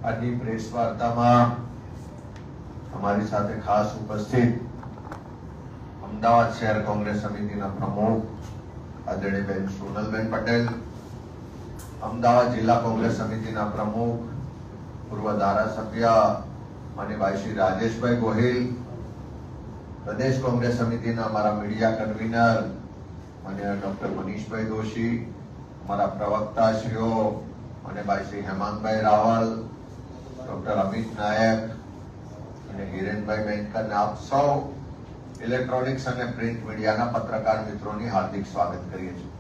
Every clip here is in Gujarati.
આજની પ્રેસ વાર્તામાં અમારી સાથે ખાસ ઉપસ્થિત અમદાવાદ શહેર કોંગ્રેસ સમિતિના પ્રમુખ આદરણીય બેન સોનલબેન પટેલ, અમદાવાદ જિલ્લા કોંગ્રેસ સમિતિના પ્રમુખ પૂર્વ ધારાસભ્ય માનનીય શ્રી રાજેશભાઈ ગોહિલ, પ્રદેશ કોંગ્રેસ સમિતિના અમારા મીડિયા કન્વીનર માનનીય ડોક્ટર મનીષભાઈ દોશી, અમારા પ્રવક્તાશ્રીઓ માનનીય શ્રી હેમાંગભાઈ રાવલ, ડોક્ટર અમિત નાયક અને હિરેનભાઈ બેનકર, આપ સૌ ઇલેક્ટ્રોનિક્સ અને પ્રિન્ટ મીડિયાના પત્રકાર મિત્રોની હાર્દિક સ્વાગત કરીએ છીએ.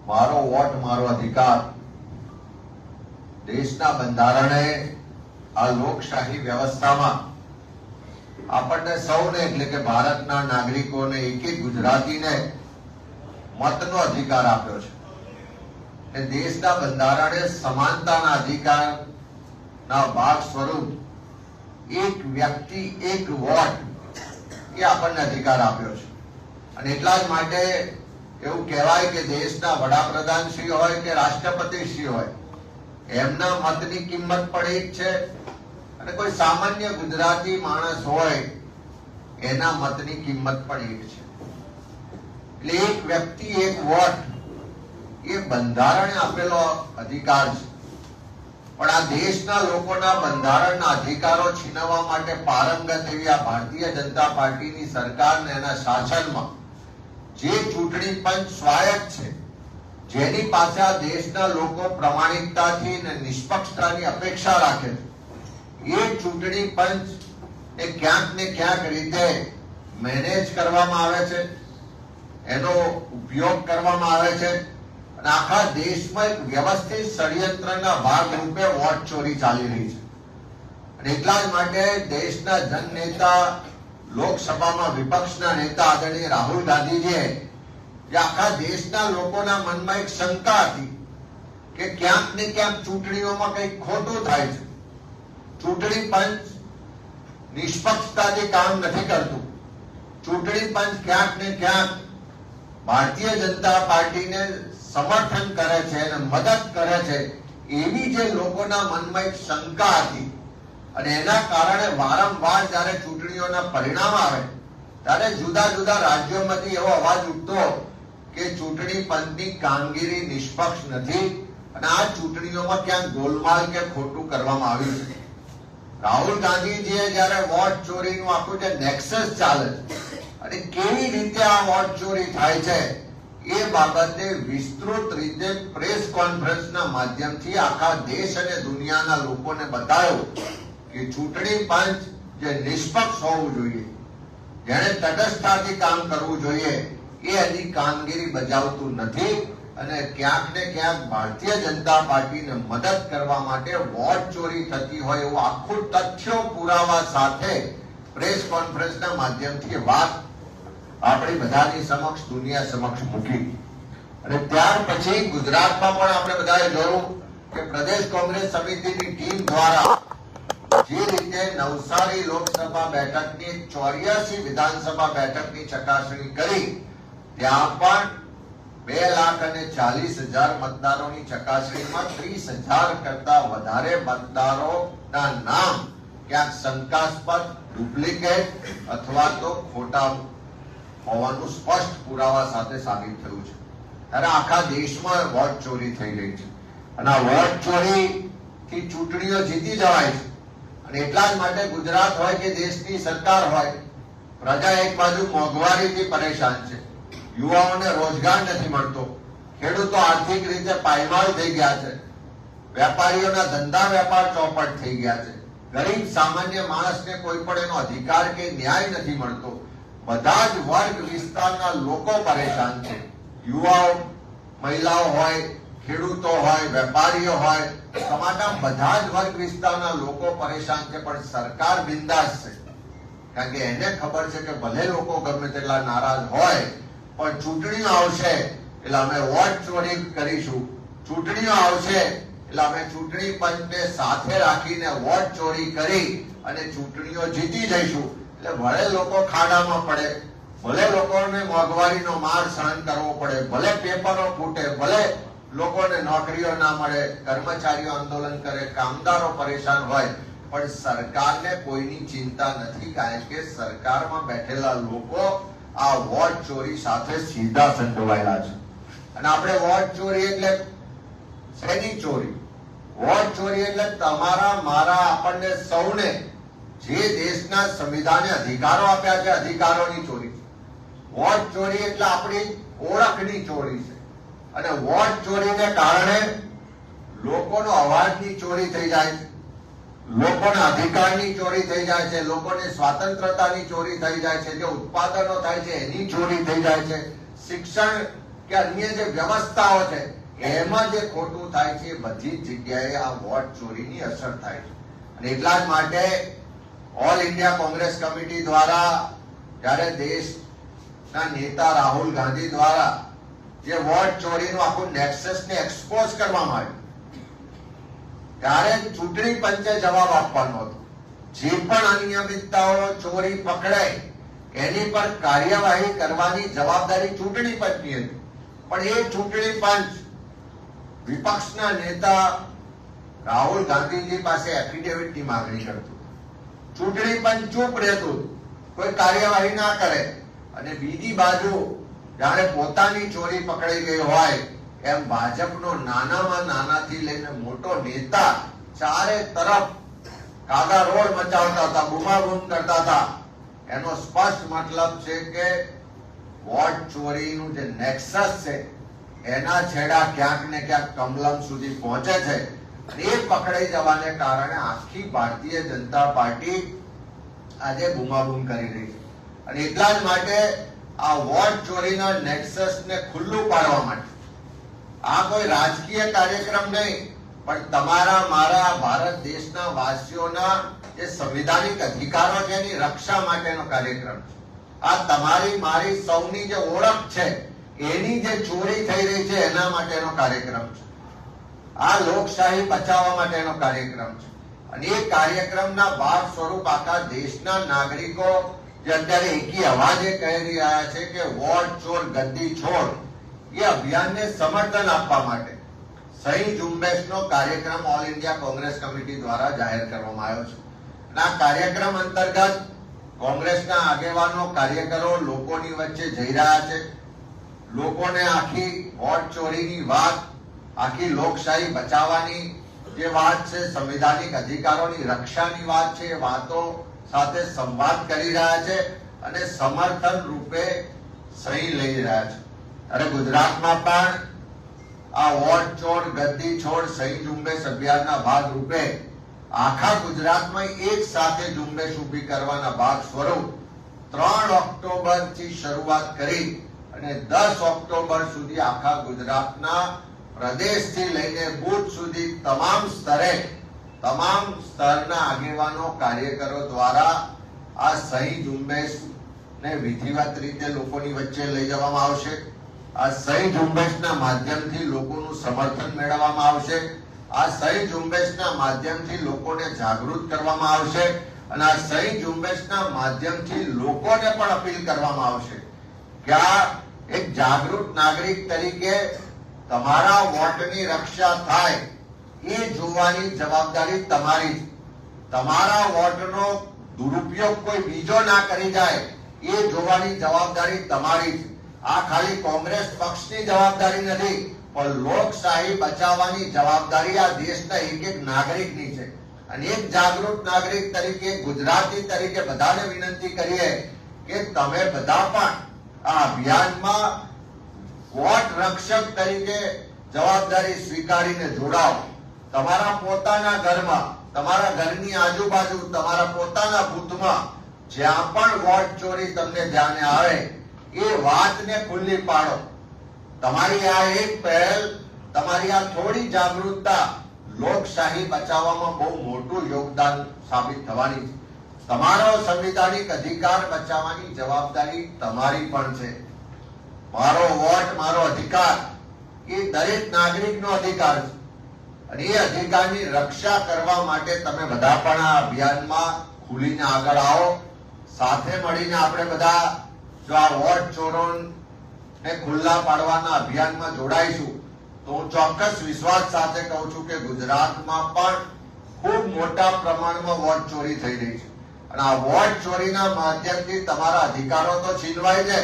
મારો વોટ મારો અધિકાર દેશના બંધારણે આ લોકશાહી વ્યવસ્થામાં આપણને સૌને એટલે કે ભારતના નાગરિકોને એક એક ગુજરાતીને મતનો અધિકાર આપ્યો છે. દેશના બંધારણે સમાનતાના અધિકારના ભાગ સ્વરૂપ એક વ્યક્તિ એક વોટ એ આપણને અધિકાર આપ્યો છે. અને એટલા જ માટે એવું કહેવાય કે દેશના વડાપ્રધાન શ્રી હોય કે રાષ્ટ્રપતિ શ્રી હોય, એમના મતની કિંમત પણ એક છે અને કોઈ સામાન્ય ગુજરાતી માણસ હોય એના મતની કિંમત પણ એક છે. એટલે એક વ્યક્તિ એક વોટ એ બંધારણે આપેલો અધિકાર છે. પણ આ દેશના લોકોના બંધારણના અધિકારો છીનવવા માટે પારંગત એવી આ ભારતીય જનતા પાર્ટીની સરકારને એના શાસનમાં જે ચૂંટણી પંચ સ્વાયત્ત છે, જેની પાસે આ દેશના લોકો પ્રમાણિકતાથી અને નિષ્પક્ષતાની અપેક્ષા રાખે છે, એ ચૂંટણી પંચ એ ક્યાંક ને ક્યાંક રીતે મેનેજ કરવામાં આવે છે, એનો ઉપયોગ કરવામાં આવે છે અને આખા દેશમાં એક વ્યવસ્થિત ષડયંત્રના ભાગરૂપે વોટ ચોરી ચાલી રહી છે. અને એટલા જ માટે દેશના જનનેતા, લોકસભામાં વિપક્ષના નેતા આદરણીય રાહુલ ગાંધીજીએ જે આખા દેશના લોકોના મનમાં એક શંકા હતી કે ક્યાંક ને ક્યાંક ચૂંટણીઓમાં કંઈક ખોટું થાય છે, ચૂંટણી પંચ નિષ્પક્ષતાથી કામ નથી કરતું, ચૂંટણી પંચ ક્યાંક ને ક્યાંક ભારતીય જનતા પાર્ટીને સમર્થન કરે છે અને મદદ કરે છે, એવી જે લોકોના મનમાં એક શંકા હતી. અને એના કારણે વારંવાર જ્યારે ચૂંટણીઓના પરિણામ આવે ત્યારે જુદા જુદા રાજ્યોમાંથી એવો અવાજ ઉઠતો કે ચૂંટણી પંચની કામગીરી નિષ્પક્ષ નથી અને આ ચૂંટણીઓમાં ક્યાંક ગોલમાલ કે ખોટું કરવામાં આવ્યું છે. રાહુલ ગાંધીજીએ જ્યારે વોટ ચોરીનું આખું જે નેક્સસ ચાલે છે અને કેવી રીતે આ વોટ ચોરી થાય છે એ બાબતે વિસ્તૃત રીતે પ્રેસ કોન્ફરન્સના માધ્યમથી આખા દેશ અને દુનિયાના લોકોને બતાવ્યું કે ચૂંટણી પંચ જે નિષ્પક્ષ હોવું જોઈએ, જેણે તટસ્થતાથી કામ કરવું જોઈએ, એ એની કામગીરી બજાવતું નથી અને ક્યાંક ને ક્યાંક ભારતીય જનતા પાર્ટીને મદદ કરવા માટે વોટ ચોરી થતી હોય એવું આખું તથ્યો પુરાવા સાથે પ્રેસ કોન્ફરન્સના માધ્યમથી વાત આપણી બધાની સમક્ષ, દુનિયા સમક્ષ મૂકી. અને ત્યાર પછી ગુજરાતમાં પણ આપણે બધાએ જોયું કે પ્રદેશ કોંગ્રેસ સમિતિની ટીમ દ્વારા જે રીતે નવસારી લોકસભા બેઠકની 84 વિધાનસભા બેઠકની ચકાસણી કરી, ત્યાં પણ 2,40,000 મતદારોની ચકાસણીમાં 30,000 કરતા વધારે મતદારોના નામ ક્યાંક શંકાસ્પદ, ડુપ્લિકેટ અથવા તો ખોટા હોવાનું સ્પષ્ટ પુરાવા સાથે સાબિત થયું છે. ત્યારે આખા દેશમાં વોટ ચોરી થઈ રહી છે અને આ વોટ ચોરી થી ચૂંટણીઓ જીતી જવાય છે. અને એટલા જ માટે ગુજરાત હોય કે દેશની સરકાર હોય, પ્રજા એક બાજુ મોંઘવારીથી પરેશાન છે, યુવાઓને રોજગાર નથી મળતો, ખેડૂતો આર્થિક રીતે પાયમાલ થઈ ગયા છે, વેપારીઓના ધંધા વેપાર ચોપટ થઈ ગયા છે, ગરીબ સામાન્ય માણસને કોઈ પણ એનો અધિકાર કે ન્યાય નથી મળતો. બધા જ વર્ગ વિસ્તારના લોકો પરેશાન છે, યુવાઓ, મહિલાઓ હોય, ખેડૂતો હોય, વેપારીઓ હોય, સમાજના બધા જ વર્ગ વિસ્તારના લોકો પરેશાન છે. પણ સરકાર બિંદાસ છે, કારણ કે એને ખબર છે કે ભલે લોકો ગમે તેટલા નારાજ હોય પણ ચૂંટણીઓ આવશે એટલે અમે વોટ ચોરી કરીશું, ચૂંટણીઓ આવશે એટલે અમે ચૂંટણી પંચને સાથે રાખીને વોટ ચોરી કરી અને ચૂંટણીઓ જીતી જઈશું. એટલે ભલે લોકો ખાડામાં પડે, ભલે લોકોને મોંઘવારીનો માર સહન કરવો પડે, ભલે પેપરો ફૂટે, ભલે લોકોને નોકરીઓ ના મળે, કર્મચારીઓ આંદોલન કરે, કામદારો પરેશાન હોય, પણ સરકારને કોઈની ચિંતા નથી, કારણ કે સરકારમાં બેઠેલા લોકો આ વોટ ચોરી સાથે સીધા સંડોવાયેલા છે. અને આપણે વોટ ચોરી એટલે શેની ચોરી? વોટ ચોરી એટલે તમારા મારા આપણને સૌને જે દેશના સંવિધાને અધિકારો આપ્યા છે અધિકારોની ચોરી. વોટ ચોરી એટલે આપણી ઓળખની ચોરી છે. અને વોટ ચોરીને કારણે લોકોનો અવાજની ચોરી થઈ જાય છે, લોકોના અધિકારની ચોરી થઈ જાય છે, લોકોની સ્વતંત્રતાની ચોરી થઈ જાય છે, જે ઉત્પાદનો થાય છે એની ચોરી થઈ જાય છે, શિક્ષણ કે અન્ય જે વ્યવસ્થાઓ છે એમાં જે ખોટું થાય છે એ બધી જ જગ્યાએ આ વોટ ચોરીની અસર થાય છે. અને એટલા જ માટે ઓલ ઇન્ડિયા કોંગ્રેસ કમિટી દ્વારા જ્યારે દેશના નેતા રાહુલ ગાંધી દ્વારા જે વોટ ચોરીનું આખું નેક્સસને એક્સપોઝ કરવામાં આવ્યું, ત્યારે ચૂંટણી પંચે જવાબ આપવાનો હતો. જે પણ અનિયમિતતાઓ ચોરી પકડાય એની પર કાર્યવાહી કરવાની જવાબદારી ચૂંટણી પંચની હતી. પણ એ ચૂંટણી પંચ વિપક્ષના નેતા રાહુલ ગાંધીજી પાસે એફિડેવિટની માંગણી કરતું. ચૂંટણી પંચ ચૂપ રહેતું, કોઈ કાર્યવાહી ના કરે. અને બીજી બાજુ જ્યારે પોતાની ચોરી પકડાઈ ગઈ હોય એમ ભાજપનો નાનામાં નાનાથી લઈને મોટો નેતા ચારે તરફ કાગા રોડ મચાવતા હતા, બૂમાબૂમ કરતા હતા. એનો સ્પષ્ટ મતલબ છે કે વોટ ચોરીનું જે નેક્સસ છે એના છેડા ક્યાંક ને ક્યાંક કમલમ સુધી પહોંચે છે. અને એ પકડાઈ જવાને કારણે આખી ભારતીય જનતા પાર્ટી આજે બૂમાબૂમ કરી રહી છે. અને એટલા જ માટે આ વોટ ચોરીના નેક્સસને ખુલ્લું પાડવા માટે આ કોઈ રાજકીય કાર્યક્રમ નહીં, પણ તમારા મારા ભારત દેશના વાસીઓના જે સંવિધાનિક અધિકારો છે એની રક્ષા માટેનો કાર્યક્રમ છે. આ તમારી મારી સૌની જે ઓળખ છે એની જે ચોરી થઈ રહી છે એના માટેનો કાર્યક્રમ છે. આ લોકશાહી બચાવવા માટેનો કાર્યક્રમ છે. અને એ કાર્યક્રમના ભાગ સ્વરૂપ આખા દેશના નાગરિકો જે અત્યારે એકી અવાજે કહી રહ્યા છે કે વોટ ચોર ગદ્દી છોડ, એ અભિયાનને સમર્થન આપવા માટે સહી ઝુંબેશનો કાર્યક્રમ ઓલ ઇન્ડિયા કોંગ્રેસ કમિટી દ્વારા જાહેર કરવામાં આવ્યો છે. અને આ કાર્યક્રમ અંતર્ગત કોંગ્રેસના આગેવાનો કાર્યકરો લોકોની વચ્ચે જઈ રહ્યા છે. લોકોને આખી વોટ ચોરીની વાત, આખી લોકશાહી બચાવવાની જે વાત છે, સંવિધાનિક અધિકારોની રક્ષાની વાત છે, એ વાતો સાથે સંવાદ કરી રહ્યા છે અને સમર્થન રૂપે સહી લઈ રહ્યા છે. અને ગુજરાતમાં પણ આ વોટ ચોર ગદ્દી છોડ સહી ઝુંબેશ અભિયાનના ભાગ રૂપે આખા ગુજરાતમાં એક સાથે ઝુંબેશ ઊભી કરવાના ભાગ સ્વરૂપ 3 ઓક્ટોબર થી શરૂઆત કરી અને 10 ઓક્ટોબર સુધી આખા ગુજરાતના પ્રદેશથી લઈને બૂથ સુધી તમામ સ્તરના આગેવાનો કાર્યકરો દ્વારા આ સહી ઝુંબેશ ને વિધિવત રીતે લોકોની વચ્ચે લઈ જવામાં આવશે. આ સહી ઝુંબેશના માધ્યમથી લોકોનું સમર્થન મેળવવામાં આવશે. આ સહી ઝુંબેશના માધ્યમથી લોકોને જાગૃત કરવામાં આવશે. અને આ સહી ઝુંબેશના માધ્યમથી લોકોને પણ અપીલ કરવામાં આવશે કે આ એક જાગૃત નાગરિક તરીકે તમારા વોટની રક્ષા થાય એ જોવાની જવાબદારી તમારી છે. તમારા વોટનો દુરુપયોગ કોઈ બીજો ના કરી જાય એ જોવાની જવાબદારી તમારી છે. આ ખાલી કોંગ્રેસ પક્ષની જવાબદારી નથી, પણ લોકશાહી બચાવવાની જવાબદારી આ દેશના એક એક નાગરિકની છે. અને એક જાગૃત નાગરિક તરીકે, ગુજરાતી તરીકે બધાને વિનંતી કરીએ કે તમે બધા પણ આ અભિયાનમાં વોટ રક્ષક તરીકે જવાબદારી સ્વીકારીને જોડાઓ. તમારા પોતાના ઘરમાં, તમારા ઘરની આજુબાજુ, તમારા પોતાના બૂથમાં જ્યાં પણ વોટ ચોરી તમને ધ્યાને આવે એ વાતને ખુલ્લી પાડો. તમારી આ એક પહેલ, તમારી આ થોડી જાગૃતતા લોકશાહી બચાવવામાં બહુ મોટું યોગદાન સાબિત થવાની છે. તમારો સંવિધાનિક અધિકાર બચાવવાની જવાબદારી તમારી પણ છે. મારો વોટ મારો અધિકાર એ દરેક નાગરિકનો અધિકાર છે. અને એ અધિકારની રક્ષા કરવા માટે તમે બધા પણ આ અભિયાનમાં ખુલીને આગળ આવો, સાથે મળીને આપણે બધા જો આ વોટ ચોરોને ખુલ્લા પાડવાના અભિયાનમાં જોડાઈશું તો હું ચોક્કસ વિશ્વાસ સાથે કહું છું કે ગુજરાતમાં પણ ખૂબ મોટા પ્રમાણમાં વોટ ચોરી થઈ રહી છે અને આ વોટ ચોરીના માધ્યમથી તમારા અધિકારો તો છીનવાય છે,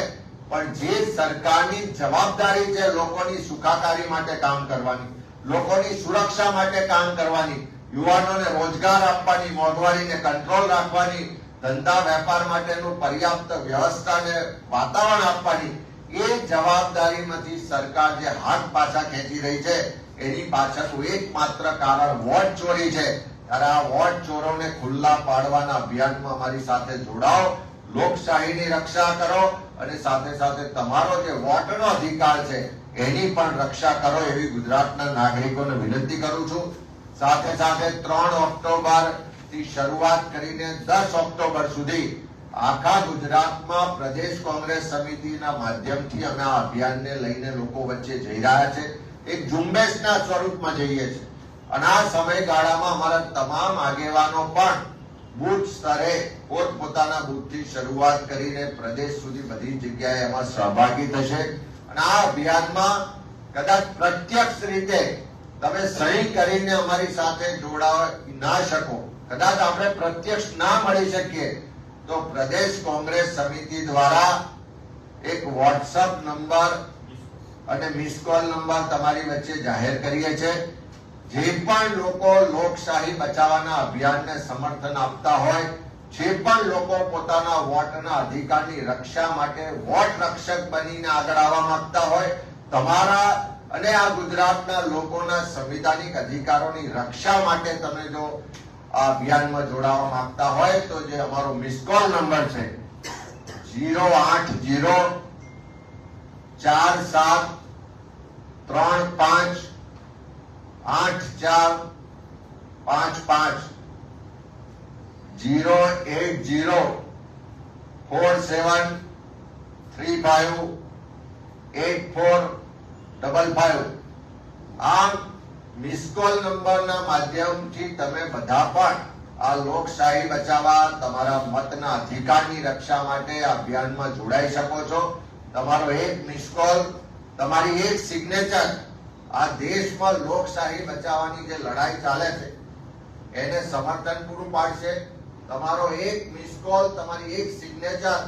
પણ જે સરકારની જવાબદારી છે લોકોની સુખાકારી માટે કામ કરવાની, લોકોની સુરક્ષા માટે કામ કરવાની, યુવાનોને રોજગાર આપવાની, મોંઘવારીને કંટ્રોલ રાખવાની, ધંધા વેપાર માટેનું પર્યાપ્ત વ્યવસ્થાને વાતાવરણ આપવાની, એ જવાબદારીમાંથી સરકાર જે હાથ પાછા ખેંચી રહી છે એની પાછળનું એકમાત્ર કારણ વોટ ચોરી છે. ત્યારે આ વોટ ચોરોને ખુલ્લા પાડવાના અભિયાનમાં અમારી સાથે જોડાઓ, લોકશાહીની રક્ષા કરો અને સાથે સાથે તમારો જે વોટનો અધિકાર છે એની પણ રક્ષા કરો એવી ગુજરાતના નાગરિકોને વિનંતી કરું છું. સાથે સાથે 3 ઓક્ટોબર થી શરૂઆત કરીને 10 ઓક્ટોબર સુધી આખા ગુજરાતમાં પ્રદેશ કોંગ્રેસ સમિતિના માધ્યમથી અમે આ અભિયાનને લઈને લોકો વચ્ચે જઈ રહ્યા છે. એક ઝુંબેશના સ્વરૂપમાં જઈએ છીએ અને આ સમયગાળામાં અમારા તમામ આગેવાનો પણ બુથ સ્તરે પોતપોતાના બુથથી શરૂઆત કરીને પ્રદેશ સુધી બધી જગ્યાએ એમાં સહભાગી થશે અને આ અભિયાનમાં કદાચ પ્રત્યક્ષ રીતે તમે સહી કરીને અમારી સાથે જોડાઈ ના શકો, કદાચ આપણે પ્રત્યક્ષ ના મળી શકીએ તો પ્રદેશ કોંગ્રેસ સમિતિ દ્વારા એક વોટ્સઅપ નંબર અને મિસ કોલ નંબર તમારી વચ્ચે જાહેર કરીએ છીએ. જે પણ લોકો લોકશાહી બચાવવાના અભિયાનને સમર્થન આપતા હોય, જે પણ લોકો પોતાના વોટના અધિકારની રક્ષા માટે વોટ રક્ષક બનીને આગળ આવવા માંગતા હોય, તમારા અને આ ગુજરાતના લોકોના સંવિધાનિક અધિકારોની રક્ષા માટે તમે જો આ અભિયાનમાં જોડાવા માંગતા હોય તો જે અમારો મિસ કોલ નંબર છે 08047358455 08047358455 આ મિસ કોલ નંબરના માધ્યમથી તમે બધા પણ આ લોકશાહી બચાવવા, તમારા મતના અધિકારની રક્ષા માટે આ અભિયાનમાં જોડાઈ શકો છો. તમારો એક મિસ કોલ, તમારી એક સિગ્નેચર આ દેશમાં લોકશાહી બચાવવાની જે લડાઈ ચાલે છે એને સમર્થન પૂરું પાડશે. તમારો એક મિસ કોલ, તમારી એક સિગ્નેચર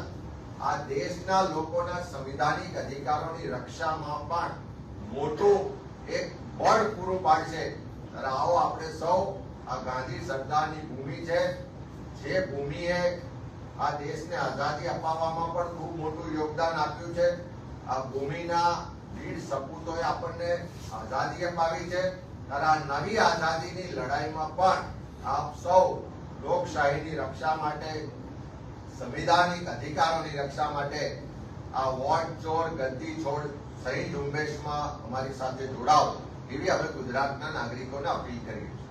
આ દેશના લોકોના સંવિધાનિક અધિકારોની રક્ષામાં પણ મોટું એક બળ પૂરું પાડશે. આવો આપણે સૌ આ ગાંધી સરદારની ભૂમિ છે, જે ભૂમિએ આ દેશને આઝાદી અપાવવામાં પણ ખૂબ મોટું યોગદાન આપ્યું છે. આ ભૂમિના વીર સપૂતોએ આપણને આઝાદી અપાવી છે. આ નવી આઝાદીની લડાઈમાં પણ આપ સૌ લોકશાહીની રક્ષા માટે, સંવિધાનિક અધિકારોની રક્ષા માટે આ વોટ ચોર ગદ્દી છોડ સહી ઝુંબેશમાં અમારી સાથે જોડાઓ એવી અમે ગુજરાતના નાગરિકોને અપીલ કરીએ છીએ.